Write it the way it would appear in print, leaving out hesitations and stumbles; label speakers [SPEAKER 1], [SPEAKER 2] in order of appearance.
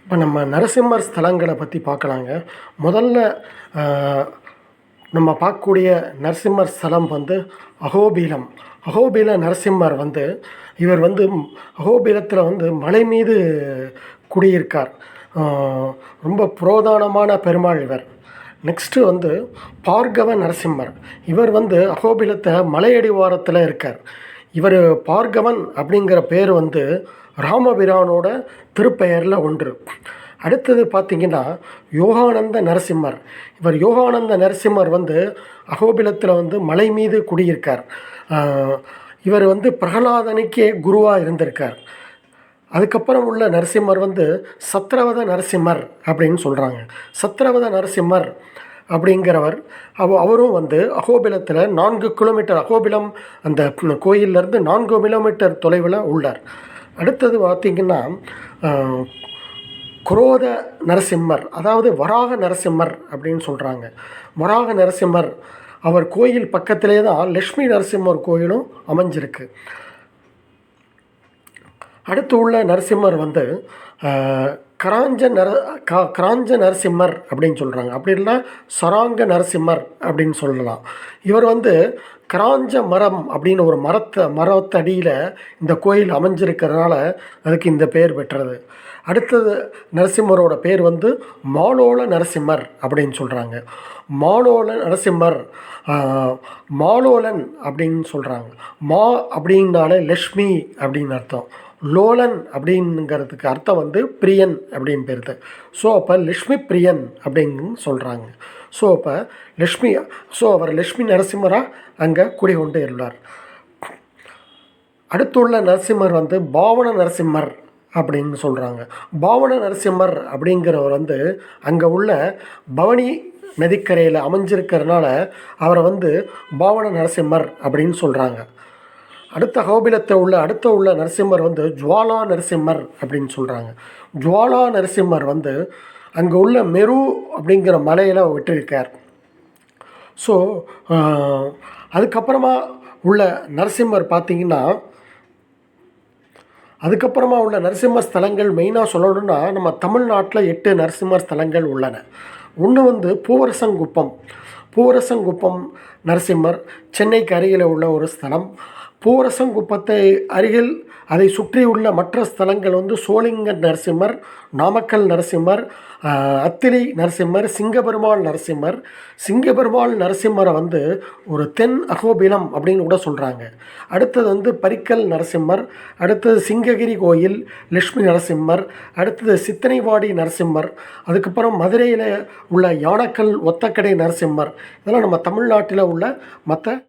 [SPEAKER 1] இப்போ நம்ம நரசிம்மர் ஸ்தலங்களை பற்றி பார்க்கலாங்க. முதல்ல நம்ம பார்க்கக்கூடிய நரசிம்மர் ஸ்தலம் வந்து அஹோபிலம். அஹோபில நரசிம்மர் வந்து இவர் வந்து அஹோபிலத்தில் வந்து மலை மீது குடியிருக்கார். ரொம்ப புரோதானமான பெருமாள் இவர். நெக்ஸ்ட்டு வந்து பார்கவ நரசிம்மர். இவர் வந்து அஹோபிலத்தை மலையடிவாரத்தில் இருக்கார். இவர் பார்கவன் அப்படிங்கிற பேர் வந்து ராமபிரானோட திருப்பெயரில் ஒன்று. அடுத்தது பார்த்திங்கன்னா யோகானந்த நரசிம்மர். இவர் யோகானந்த நரசிம்மர் வந்து அஹோபிலத்தில் வந்து மலை மீது குடியிருக்கார். இவர் வந்து பிரகலாதனுக்கே குருவாக இருந்திருக்கார். அதுக்கப்புறம் உள்ள நரசிம்மர் வந்து சத்ரவத நரசிம்மர் அப்படின்னு சொல்கிறாங்க. சத்ரவத நரசிம்மர் அப்படிங்கிறவர் அவரும் வந்து அஹோபிலத்தில் 4 கிலோமீட்டர், அஹோபிலம் அந்த கோயிலேருந்து 4 கிலோமீட்டர் தொலைவில் உள்ளார். அடுத்தது பார்த்திங்கன்னா குரோத நரசிம்மர், அதாவது வராக நரசிம்மர் அப்படின்னு சொல்கிறாங்க. வராக நரசிம்மர் அவர் கோயில் பக்கத்திலே தான் லக்ஷ்மி நரசிம்மர் கோயிலும் அமைஞ்சிருக்கு. அடுத்து உள்ள நரசிம்மர் வந்து கிராஞ்ச நரசிம்மர் அப்படின்னு சொல்கிறாங்க. அப்படி இல்லைனா சராங்க நரசிம்மர் அப்படின்னு சொல்லலாம். இவர் வந்து கிராஞ்ச மரம் அப்படின்னு ஒரு மரத்தடியில் இந்த கோயில் அமைஞ்சிருக்கிறதுனால அதுக்கு இந்த பேர் பெற்றது. அடுத்தது நரசிம்மரோட பேர் வந்து மாலோல நரசிம்மர் அப்படின்னு சொல்கிறாங்க. மாலோல நரசிம்மர், மாலோலன் அப்படின்னு சொல்கிறாங்க. மா அப்படின்னாலே லக்ஷ்மி அப்படின்னு அர்த்தம். லோலன் அப்படிங்கிறதுக்கு அர்த்தம் வந்து பிரியன் அப்படின்னு பேருது. ஸோ அப்போ லக்ஷ்மி பிரியன் அப்படின்னு சொல்கிறாங்க. ஸோ அப்போ அவர் லக்ஷ்மி நரசிம்மராக அங்கே குடிகொண்டு இருந்தார். அடுத்துள்ள நரசிம்மர் வந்து பாவன நரசிம்மர் அப்படின்னு சொல்கிறாங்க. பாவன நரசிம்மர் அப்படிங்கிறவர் வந்து அங்கே உள்ள பவனி நதிக்கரையில் அமைஞ்சிருக்கிறதுனால அவரை வந்து பாவன நரசிம்மர் அப்படின்னு சொல்கிறாங்க. அடுத்த உள்ள நரசிம்மர் வந்து ஜுவாலா நரசிம்மர் அப்படின்னு சொல்கிறாங்க. ஜுவாலா நரசிம்மர் வந்து அங்கே உள்ள மெரு அப்படிங்கிற மலையில் விட்டிருக்கார். ஸோ அதுக்கப்புறமா உள்ள நரசிம்மர் பார்த்திங்கன்னா, அதுக்கப்புறமா உள்ள நரசிம்மர் ஸ்தலங்கள் மெயினாக சொல்லணும்னா நம்ம தமிழ்நாட்டில் 8 நரசிம்மர் ஸ்தலங்கள் உள்ளன. ஒன்று வந்து பூவரசங்குப்பம் நரசிம்மர் சென்னைக்கு அருகில் உள்ள ஒரு ஸ்தலம். பூவரசங்குப்பத்தை அருகில் அதை சுற்றியுள்ள மற்ற ஸ்தலங்கள் வந்து சோளிங்க நரசிம்மர், நாமக்கல் நரசிம்மர், அத்திரி நரசிம்மர், சிங்கபெருமாள் நரசிம்மரை வந்து ஒரு தென் அகோபிலம் அப்படின்னு கூட சொல்கிறாங்க. அடுத்தது வந்து பரிக்கல் நரசிம்மர், அடுத்தது சிங்ககிரி கோயில் லக்ஷ்மி நரசிம்மர், அடுத்தது சித்தனைவாடி நரசிம்மர், அதுக்கப்புறம் மதுரையில் உள்ள யானக்கல் ஒத்தக்கடை நரசிம்மர். இதெல்லாம் நம்ம தமிழ்நாட்டில் உள்ள மற்ற